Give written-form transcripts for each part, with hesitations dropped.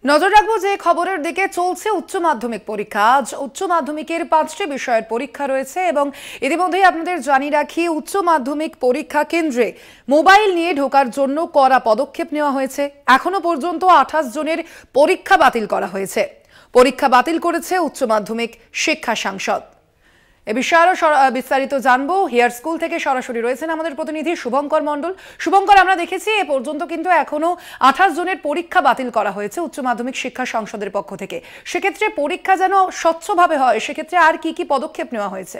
নজর রাখবো যে খবরের দিকে। চলছে উচ্চ মাধ্যমিক পরীক্ষা। আজ উচ্চ মাধ্যমিকের 5টি বিষয়ের পরীক্ষা রয়েছে এবং ইতিমধ্যেই আপনাদের জানিয়ে রাখি, উচ্চ মাধ্যমিক পরীক্ষা কেন্দ্রে মোবাইল নিয়ে ঢোকার জন্য কড়া পদক্ষেপ নেওয়া হয়েছে। এখনো পর্যন্ত 28 জনের পরীক্ষা বাতিল করা হয়েছে। পরীক্ষা বাতিল করেছে উচ্চ মাধ্যমিক শিক্ষা সংসদ। এ বিষয়ে আরো বিস্তারিত জানবো। হেয়ার স্কুল থেকে সরাসরি রয়েছেন আমাদের প্রতিনিধি শুভঙ্কর মণ্ডল। শুভঙ্কর, আমরা দেখেছি এ পর্যন্ত কিন্তু এখনো 28 জনের পরীক্ষা বাতিল করা হয়েছে উচ্চ মাধ্যমিক শিক্ষা সংসদের পক্ষ থেকে। সেক্ষেত্রে পরীক্ষা যেন স্বচ্ছভাবে হয়, সেক্ষেত্রে আর কি কি পদক্ষেপ নেওয়া হয়েছে?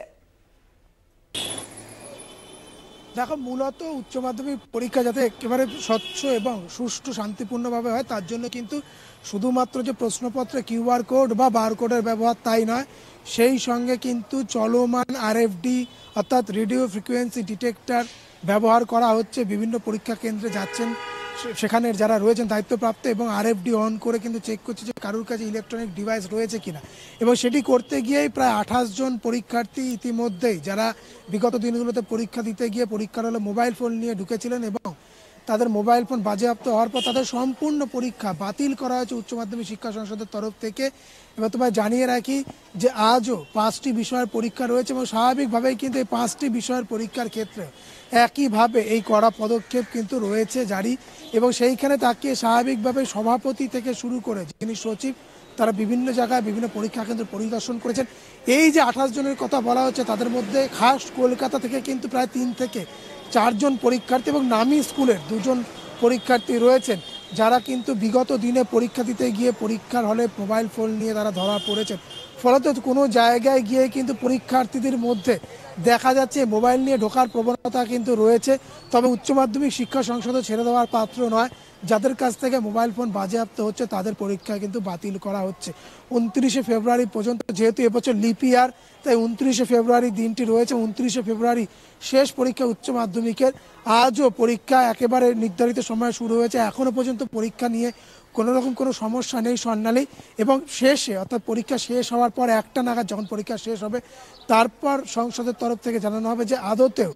দেখো, মূলত উচ্চ মাধ্যমিক পরীক্ষা যাতে একেবারে স্বচ্ছ এবং সুষ্ঠু শান্তিপূর্ণভাবে হয়, তার জন্য কিন্তু শুধুমাত্র যে প্রশ্নপত্রে কিউআর কোড বা বারকোডের ব্যবহার তাই নয়, সেই সঙ্গে কিন্তু চলমান আরএফডি অর্থাৎ রেডিও ফ্রিকোয়েন্সি ডিটেক্টর ব্যবহার করা হচ্ছে। বিভিন্ন পরীক্ষা কেন্দ্রে যাচ্ছেন সেখানে যারা রয়েছেন দায়িত্বপ্রাপ্ত, এবং আরএফডি অন করে কিন্তু চেক করছে যে কারোর কাছে ইলেকট্রনিক ডিভাইস রয়েছে কিনা। এবং সেটি করতে গিয়েই প্রায় 28 জন পরীক্ষার্থী ইতিমধ্যেই যারা বিগত দিনগুলোতে পরীক্ষা দিতে গিয়ে পরীক্ষার হলে মোবাইল ফোন নিয়ে ঢুকেছিলেন এবং তাদের মোবাইল ফোন বাজেয়াপ্ত হওয়ার পর তাদের সম্পূর্ণ পরীক্ষা বাতিল করা হয়েছে উচ্চ মাধ্যমিক শিক্ষা সংসদের তরফ থেকে। এবার তোমায় জানিয়ে রাখি যে আজও 5টি বিষয়ের পরীক্ষা রয়েছে এবং স্বাভাবিকভাবেই কিন্তু এই 5টি বিষয়ের পরীক্ষার ক্ষেত্রে একইভাবে এই কড়া পদক্ষেপ কিন্তু রয়েছে জারি। এবং সেইখানে তাকিয়ে স্বাভাবিকভাবে সভাপতি থেকে শুরু করে যিনি সচিব, তারা বিভিন্ন জায়গায় বিভিন্ন পরীক্ষা কেন্দ্র পরিদর্শন করেছেন। এই যে 28 জনের কথা বলা হচ্ছে, তাদের মধ্যে খাস কলকাতা থেকে কিন্তু প্রায় 3 থেকে 4 জন পরীক্ষার্থী এবং নামি স্কুলের 2 জন পরীক্ষার্থী রয়েছেন, যারা কিন্তু বিগত দিনে পরীক্ষা দিতে গিয়ে পরীক্ষার হলে মোবাইল ফোন নিয়ে তারা ধরা পড়েছেন। ফলত কোনো জায়গায় গিয়ে কিন্তু পরীক্ষার্থীদের মধ্যে দেখা যাচ্ছে মোবাইল নিয়ে ঢোকার প্রবণতা কিন্তু রয়েছে। তবে উচ্চ মাধ্যমিক শিক্ষা সংসদে ছেড়ে দেওয়ার পাত্র নয়। যাদের কাছ থেকে মোবাইল ফোন বাজেয়াপ্ত হচ্ছে তাদের পরীক্ষা কিন্তু বাতিল করা হচ্ছে 29শে ফেব্রুয়ারি পর্যন্ত। যেহেতু এবছর লিপ ইয়ার, তাই 29শে ফেব্রুয়ারি দিনটি রয়েছে। 29শে ফেব্রুয়ারি শেষ পরীক্ষা উচ্চ মাধ্যমিকের। আজও পরীক্ষা একেবারে নির্ধারিত সময় শুরু হয়েছে। এখনও পর্যন্ত পরীক্ষা নিয়ে কোনো রকম কোনো সমস্যা নেই স্বর্ণালী। এবং শেষে অর্থাৎ পরীক্ষা শেষ হওয়ার পর 1টা নাগাদ যখন পরীক্ষা শেষ হবে, তারপর সংসদের তরফ থেকে জানানো হবে যে আদতেও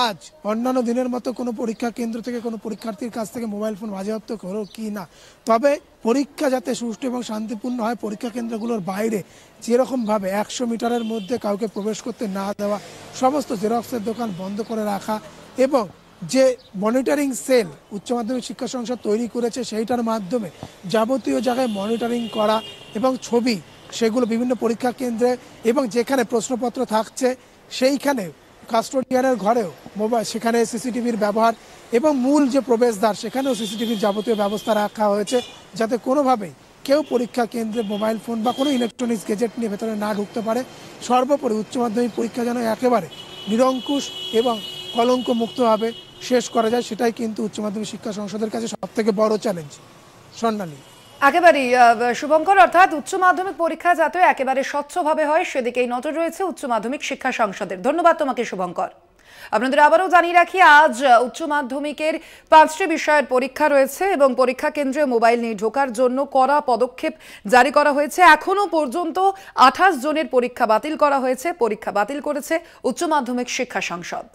আজ অন্যান্য দিনের মতো কোনো পরীক্ষা কেন্দ্র থেকে কোনো পরীক্ষার্থীর কাছ থেকে মোবাইল ফোন বাজেয়াপ্ত হলো কি না। তবে পরীক্ষা যাতে সুষ্ঠু এবং শান্তিপূর্ণ হয়, পরীক্ষা কেন্দ্রগুলোর বাইরে যেরকমভাবে 100 মিটারের মধ্যে কাউকে প্রবেশ করতে না দেওয়া, সমস্ত জেরক্সের দোকান বন্ধ করে রাখা, এবং যে মনিটরিং সেল উচ্চ মাধ্যমিক শিক্ষা সংসদ তৈরি করেছে সেইটার মাধ্যমে যাবতীয় জায়গায় মনিটরিং করা এবং ছবি সেগুলো বিভিন্ন পরীক্ষা কেন্দ্রে এবং যেখানে প্রশ্নপত্র থাকছে সেইখানে কাস্টোডিয়ানের ঘরেও মোবাইল, সেখানে সিসিটিভির ব্যবহার এবং মূল যে প্রবেশদ্বার সেখানেও সিসিটিভির যাবতীয় ব্যবস্থা রাখা হয়েছে, যাতে কোনোভাবেই কেউ পরীক্ষা কেন্দ্রে মোবাইল ফোন বা কোনো ইলেকট্রনিক্স গ্যাজেট নিয়ে ভেতরে না ঢুকতে পারে। সর্বোপরি উচ্চ মাধ্যমিক পরীক্ষা যেন একেবারে নিরঙ্কুশ এবং কলঙ্ক মুক্তভাবে শেষ করা যায়, সেটাই কিন্তু উচ্চ মাধ্যমিক শিক্ষা সংসদের কাছে সবথেকে বড় চ্যালেঞ্জ। স্বর্ণালী, একেবারেই শুভঙ্কর, অর্থাৎ উচ্চ মাধ্যমিক পরীক্ষা যাতে একেবারে স্বচ্ছভাবে হয় সেদিকেই নজর রয়েছে উচ্চ মাধ্যমিক শিক্ষা সংসদের। ধন্যবাদ তোমাকে শুভঙ্কর। আপনাদের আবারও জানিয়ে রাখি, আজ উচ্চ মাধ্যমিকের 5টি বিষয়ের পরীক্ষা রয়েছে এবং পরীক্ষা কেন্দ্রে মোবাইল নিয়ে ঢোকার জন্য কড়া পদক্ষেপ জারি করা হয়েছে। এখনো পর্যন্ত 28 জনের পরীক্ষা বাতিল করা হয়েছে। পরীক্ষা বাতিল করেছে উচ্চ মাধ্যমিক শিক্ষা সংসদ।